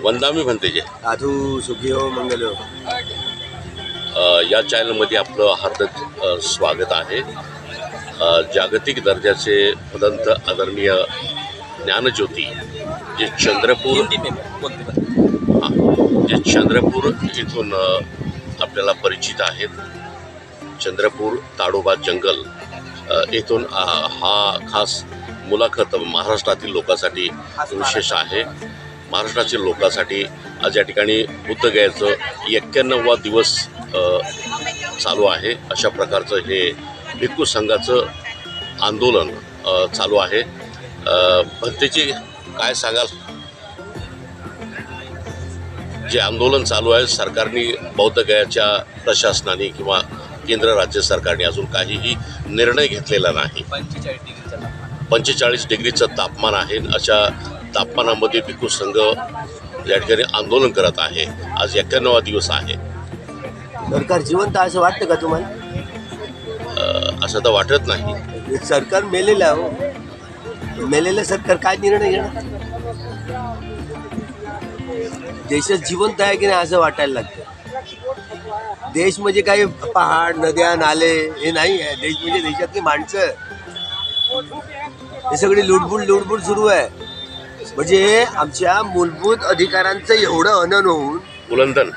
वंदामी भंतेजे साधू सुखी हो मंगल हो. या चॅनलमध्ये आपलं हार्दिक स्वागत आहे. जागतिक दर्जाचे उदंत आदरणीय ज्ञानज्योती जे चंद्रपूर इथून आपल्याला परिचित आहेत. चंद्रपूर ताडोबा जंगल इथून हा खास मुलाखत महाराष्ट्रातील लोकांसाठी विशेष आहे. महाराष्ट्रातील लोकांसाठी आज या ठिकाणी बुद्धगयाचं 91वा दिवस चालू आहे. अशा प्रकारचं हे भिक्खू संघाचं आंदोलन चालू आहे. भंतेजी काय सांगाल? जे आंदोलन चालू आहे, सरकारने बौद्धगयाच्या प्रशासनाने किंवा केंद्र राज्य सरकारने अजून काहीही निर्णय घेतलेला नाही. 45 डिग्रीचं तापमान आहे. अशा तापमानामध्ये भिक्खू संघ या ठिकाणी आंदोलन करत आहे. आज 91वा दिवस आहे. सरकार जिवंत असं वाटतं का तुम्हाला? असं तर वाटत नाही. सरकार मेलेलं आहे हो. मेलेलं सरकार काय निर्णय घेणार? देशात जिवंत आहे की नाही असं वाटायला लागतं. देश म्हणजे काही पहाड नद्या नाले हे नाही आहे. देश म्हणजे देशातली माणसं. हे सगळी लुडबुड सुरू आहे. म्हणजे आमच्या मूलभूत अधिकारांचं एवढं हनन होऊन उल्लंघन.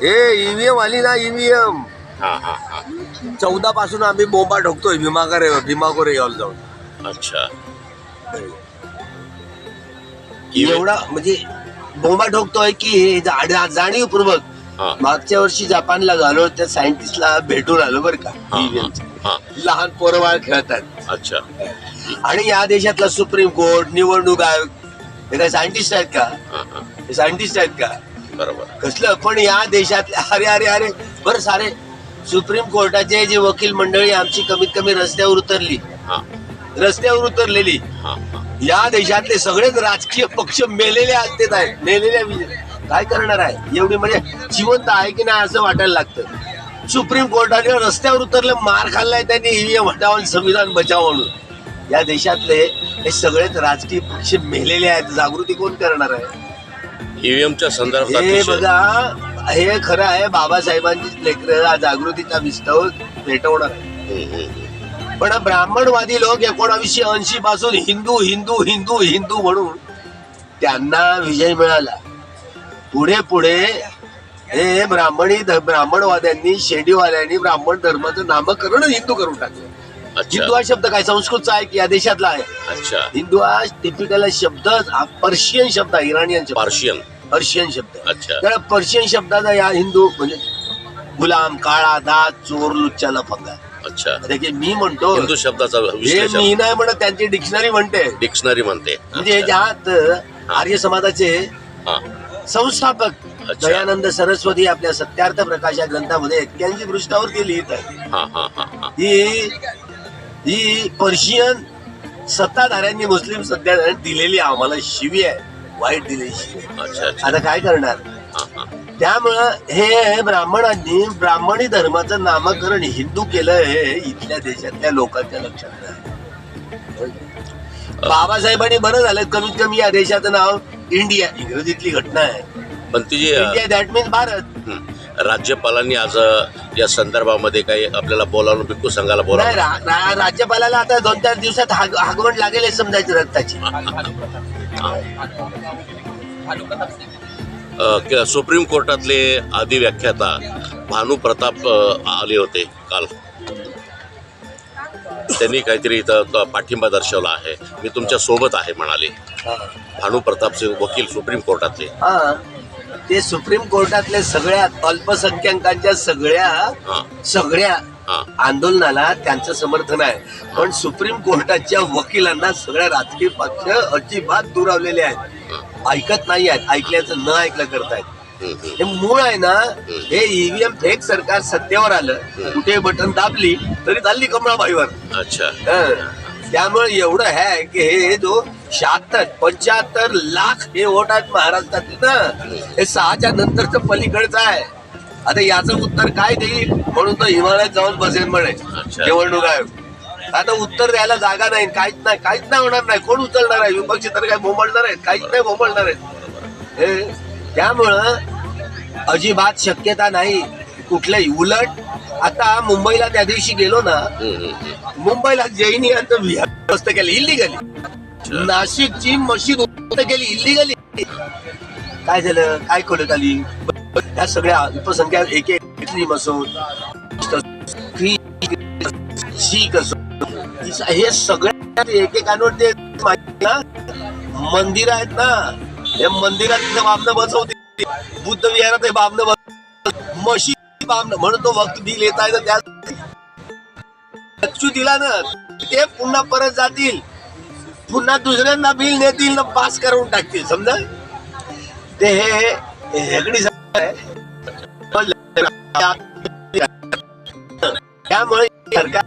हे ईव्हीएम आली ना, ईव्हीएम 14 पासून आम्ही बोंबा ठोकतोय भीमाकोर यावल जाऊन. अच्छा, एवढा म्हणजे बोंबा ठोकतोय की जाणीवपूर्वक. मागच्या वर्षी जपानला झालो, त्या सायंटिस्टला भेटून आलो बरं का. लहान पोरबाळ खेळतात. अच्छा. आणि या देशातला सुप्रीम कोर्ट, निवडणूक आयोग हे काय सायंटिस्ट आहेत का? हे सायंटिस्ट आहेत का? बरोबर. कसलं पण या देशातल्या अरे अरे अरे बरं सारे सुप्रीम कोर्टाचे जे वकील मंडळी आमची कमीत कमी रस्त्यावर उतरलेली. या देशातले सगळेच राजकीय पक्ष मेलेले असते आहेत. काय करणार आहे? एवढी म्हणजे जिवंत आहे की नाही असं वाटायला लागतं. सुप्रीम कोर्टाने रस्त्यावर उतरले, मार खाल्लाय त्यांनी ईव्हीएम हटावून संविधान बचाव म्हणून. या देशातले हे सगळेच राजकीय पक्ष मेलेले आहेत. जागृती कोण करणार आहे? ईव्हीएमच्या संदर्भात हे बघा, हे खरं आहे. बाबासाहेबांची लेकरं जागृतीचा विस्तव पेटवणार आहे. पण ब्राह्मणवादी लोक 1980 पासून हिंदू हिंदू हिंदू हिंदू म्हणून त्यांना विजय मिळाला. पुढे हे ब्राह्मणवाद्यांनी, शेडीवाल्यांनी ब्राह्मण धर्माचं नामकरण हिंदू करून टाकलं. हिंदू हा शब्द काय संस्कृतचा आहे की या देशातला आहे? अच्छा. हिंदू हा टिपिकल शब्द पर्शियन शब्द आहे, इराणियन शब्द. पर्शियन शब्द. अच्छा. तर पर्शियन शब्दाचा या हिंदू म्हणजे गुलाम, काळा, दात, चोर, लुच्चा, लफंगा. अच्छा. मी म्हणतो हिंदू शब्दाचा मी नाही म्हणत, त्यांची डिक्शनरी म्हणते. म्हणजे ज्यात आर्य समाजाचे संस्थापक दयानंद सरस्वती आपल्या सत्यार्थ प्रकाश या ग्रंथामध्ये 81 पृष्ठावरती लिहित आहे. ही पर्शियन सत्ताधाऱ्यांनी, मुस्लिम सत्ताधाऱ्यांनी दिलेली आम्हाला शिवी आहे, वाईट दिलेली शिवी. आता काय करणार? त्यामुळं हे ब्राह्मणांनी ब्राह्मणी धर्माचं नामकरण हिंदू केलं हे इथल्या देशातल्या लोकांच्या लक्षात नाही. बाबासाहेबांनी बरं झालं कमीत कमी या देशाचं नाव इंडिया, इंग्रजीतली घटना आहे, पण इंडिया दॅट मीन्स भारत. राज्यपालांनी आज या संदर्भामध्ये काही आपल्याला बोलावून भिक्खू संघाला बोलावलं. राज्यपालाला आता 2-4 दिवसात हागवण लागेल हे समजायचं रक्ताची. सुप्रीम कोर्टातले आदी व्याख्याता भानू प्रताप आले होते काल. त्यांनी काहीतरी इथं पाठिंबा दर्शवला आहे. मी तुमच्या सोबत आहे म्हणाले. भानू प्रतापचे वकील सुप्रीम कोर्टातले. ते सुप्रीम कोर्टातले सगळ्यात अल्पसंख्याकांच्या सगळ्या आंदोलनाला त्यांचं समर्थन आहे. पण सुप्रीम कोर्टाच्या वकिलांना सगळ्या राजकीय पक्ष अजिबात दुरावलेले आहेत. ऐकत नाही आहेत, ऐकल्याचं न ऐकलं करतायत. हे मूळ आहे ना. हे ईव्हीएम फेक सरकार सत्तेवर आलं, कुठे बटन दाबली तरी चालली कमळाबाईवर. अच्छा. त्यामुळे एवढं आहे की हे जो 75 लाख हे वोट आहेत महाराष्ट्रातले ना, हे 6च्या नंतरचं पलीकडचं आहे. आता याचं उत्तर काय देईल म्हणून तो हिमालयात जाऊन बसेल म्हणे निवडणूक आयोग. आता उत्तर द्यायला जागा नाही, काहीच नाही होणार नाही. कोण उचलणार आहे? विपक्षी तर काय बोंबलणार आहेत? काहीच नाही बोंबलणार आहेत. त्यामुळं अजिबात शक्यता नाही कुठल्याही. उलट आता मुंबईला त्या दिवशी गेलो ना, मुंबईला जैनियांचं विहार उद्ध्वस्त केली इल्लिगली. नाशिकची मशीद उद्ध्वस्त केली इल्लिगली. काय झालं, काय खोलत आली या सगळ्या अल्पसंख्याक एक मुस्लिम असो, शीख असो, हे सगळ्या एकेकांवर ते मंदिर आहेत ना, हे मंदिरात बामणं बसवते, बुद्ध विहारात हे बामणं बसवते, मशीद बामणं म्हणून तो वक्त बिल येत आहे ना, त्या लक्ष दिला ना ते पुन्हा परत जातील, पुन्हा दुसऱ्यांना बिल नेतील ना, पास करून टाकतील. समजा ते हे हेगडी त्यामुळे सरकार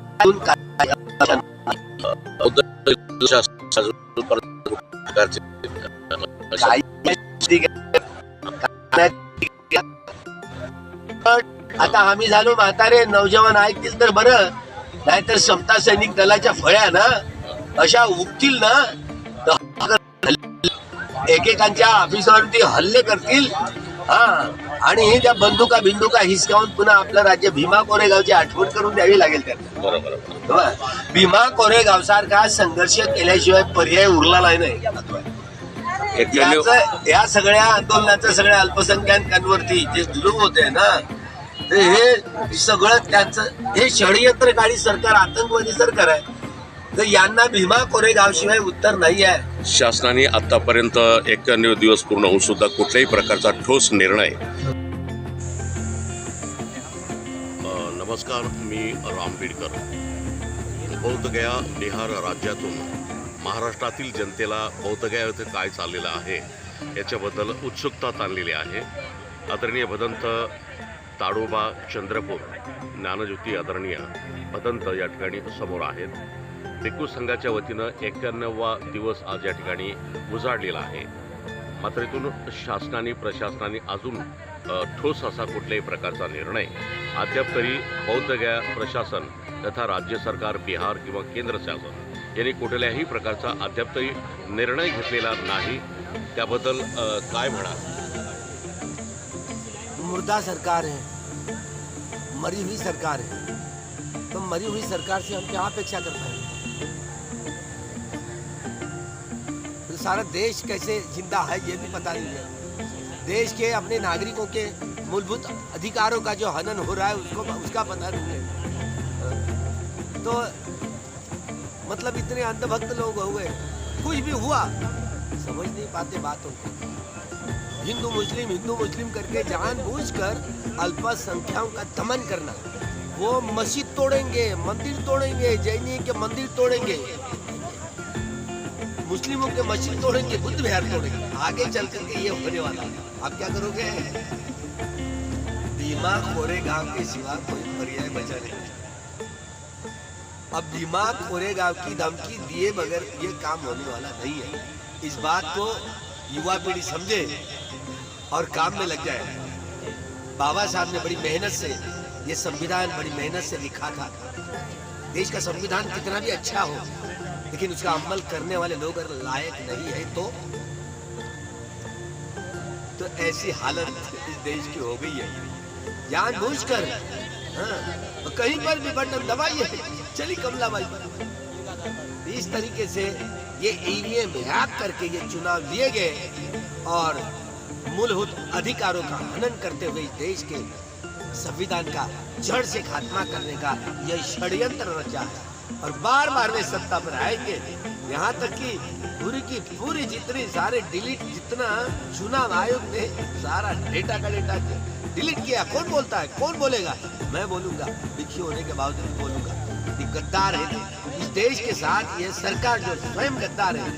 आता आम्ही झालो म्हातारे, नौजवान ऐकतील तर बरं, नाहीतर समता सैनिक दलाच्या फळ्या ना अशा उगतील ना, एकेकांच्या ऑफिसवरती हल्ले करतील. हा, आणि त्या बंदुका हिसकावून पुन्हा आपलं राज्य भीमा कोरेगावची आठवण करून द्यावी लागेल त्यांना. बरोबर. भीमा कोरेगाव सारखा संघर्ष केल्याशिवाय पर्याय उरला नाही. या सगळ्या आंदोलनाचं सगळ्या अल्पसंख्याकांवरती जे जुलूम होते ना, हे सगळं त्यांचं हे षडयंत्रकारी सरकार, आतंकवादी सरकार आहे. तर यांना भीमा कोरेगाव शिवाय उत्तर नाही आहे. शासनाने आतापर्यंत 91 दिवस पूर्ण होऊन सुद्धा कुठल्याही प्रकारचा ठोस निर्णय. नमस्कार, मी राम बीडकर. बौद्धगया बिहार राज्यातून महाराष्ट्रातील जनतेला बौद्धगया येथे काय चाललेलं आहे याच्याबद्दल उत्सुकता ताणलेली आहे. आदरणीय भदंत ताडोबा चंद्रपूर ज्ञानज्योती आदरणीय भदंत या ठिकाणी समोर आहेत. भिक्खू संघाच्या वतीनं 91वा दिवस आज या ठिकाणी उजाडलेला आहे. मात्र इथून शासनाने प्रशासनाने अजून ठोस असा कुठल्याही प्रकारचा निर्णय अद्याप तरी बौद्धगया प्रशासन तथा राज्य सरकार, बिहार किंवा केंद्र शासन यांनी कुठल्याही प्रकारचा अद्याप तरी निर्णय घेतलेला नाही. त्याबद्दल काय म्हणाल? मुर्दा सरकार है, मरी हुई सरकार है, तो मरी हुई सरकार से हम क्या अपेक्षा कर पाएंगे? तो सारा देश कैसे जिंदा है ये भी पता नहीं है. देश के अपने नागरिकों के मूलभूत अधिकारों का जो हनन हो रहा है उसका पता नहीं है. तो मतलब इतने अंधभक्त लोग हुए, कुछ भी हुआ समझ नहीं पाते बातों को. हिंदू मुस्लिम करके जानबूझकर अल्पसंख्याकों का दमन करना. वो मस्जिद तोड़ेंगे, मंदिर तोड़ेंगे, जैनी के मंदिर तोड़ेंगे, मुस्लिमों के मस्जिद तोड़ेंगे, बुद्ध विहार तोड़ेंगे. आगे चल करके ये होने वाला है. आप क्या करोगे? भीमा कोरेगांव के सिवा कोई पर्याय बचा नहीं. अब भीमा कोरेगांव की धमकी दिए बगैर ये काम होने वाला नहीं है. इस बात को युवा पीढ़ी समझे और काम में लग जाए. बाबा साहब ने बड़ी मेहनत से ये संविधान बड़ी मेहनत से लिखा था. देश का संविधान कितना भी अच्छा हो, लेकिन उसका अमल करने वाले लोग अगर लायक नहीं है तो ऐसी हालत इस देश की हो गई है. जानबूझकर कहीं पर भी बटन दबाइए, चली कमलाबाई. इस तरीके से ये ईवीएम हैक करके ये चुनाव लिए गए और मूलभूत अधिकारों का हनन करते हुए इस देश के संविधान का जड़ से खात्मा करने का यह षड्यंत्र रचा है. और बार बार वे सत्ता पर आएंगे. यहाँ तक कि पूरी की पूरी जितनी सारे डिलीट, जितना चुनाव आयोग ने सारा डेटा डिलीट किया. कौन बोलता है? कौन बोलेगा? मैं बोलूंगा, भिक्षु होने के बावजूद बोलूंगा. ये गद्दार है. इस देश के साथ ये सरकार जो स्वयं गद्दार है,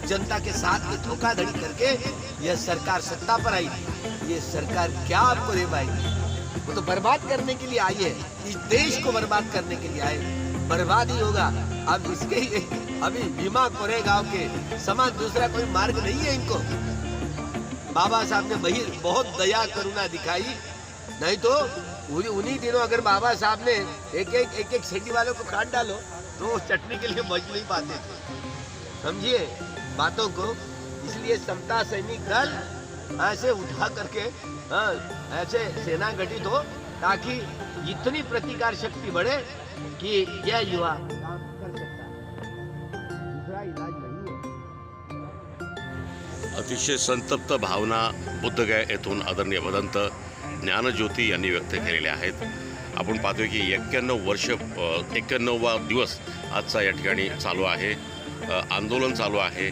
जनता के साथ ये धोखाधड़ी करके यह सरकार सत्ता पर आई. ये सरकार क्या आपको दे पाएगी? वो तो बर्बाद करने के लिए आई है. इस देश को बर्बाद करने के लिए आए. बर्बाद ही होगा. अब इसके अभी भीमा कोरेगांव के समान दूसरा कोई मार्ग नहीं है इनको. बाबा साहब ने बहुत दया करुणा दिखाई. नहीं तो उन्हीं दिनों अगर बाबा साहब ने एक सेठी वालों को काट डालो तो चटनी के लिए बच नहीं पाते थे. समझिए बातों को. इसलिए समता सैनिक दल ऐसे उठा करके ऐसे सेना गठित हो ताकि इतनी प्रतिकार शक्ति बढ़े कि यह युवा काम कर सकता है। दूसरा इलाज नहीं है। अतिशय संतप्त भावना बुद्धगया येथून आदरणीय भदंत ज्ञानज्योती यांनी व्यक्त केलेल्या आहेत. आपण पाहतोय की 91वा दिवस आजचा या ठिकाणी चालू आहे. आंदोलन चालू आहे.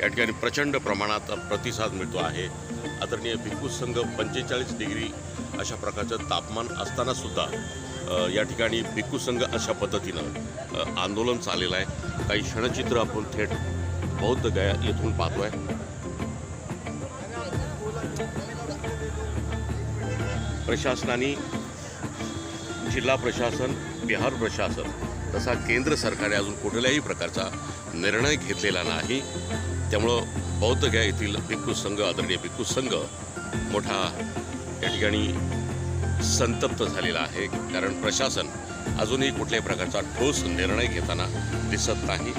या ठिकाणी प्रचंड प्रमाणात प्रतिसाद मिळतो आहे. आदरणीय भिक्खू संघ 45 डिग्री अशा प्रकारचं तापमान असतानासुद्धा या ठिकाणी भिक्खू संघ अशा पद्धतीनं आंदोलन चाललेलं आहे. काही क्षणचित्र आपण थेट बौद्धगया येथून पाहतो आहे. प्रशासनाने, जिल्हा प्रशासन, बिहार प्रशासन तसा केंद्र सरकारने अजून कुठल्याही प्रकारचा निर्णय घेतलेला नाही. त्यामुळं बौद्धगया येथील भिक्खू संघ, आदरणीय भिक्खू संघ मोठा या ठिकाणी संतप्त झालेला आहे. कारण प्रशासन अजूनही कुठल्याही प्रकारचा ठोस निर्णय घेताना दिसत नाही.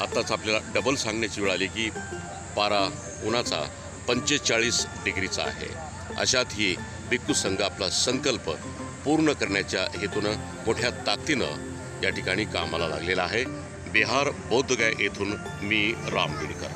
आत्ताच आपल्याला डबल सांगण्याची वेळ आली की पारा उन्हाचा 45 डिग्रीचा आहे. अशात ही भिक्खू संघ आपला संकल्प पूर्ण करण्याच्या हेतूनं मोठ्या ताकदीनं या ठिकाणी कामाला लागलेला आहे. बिहार बौद्धगया येथून मी राम बिडकर.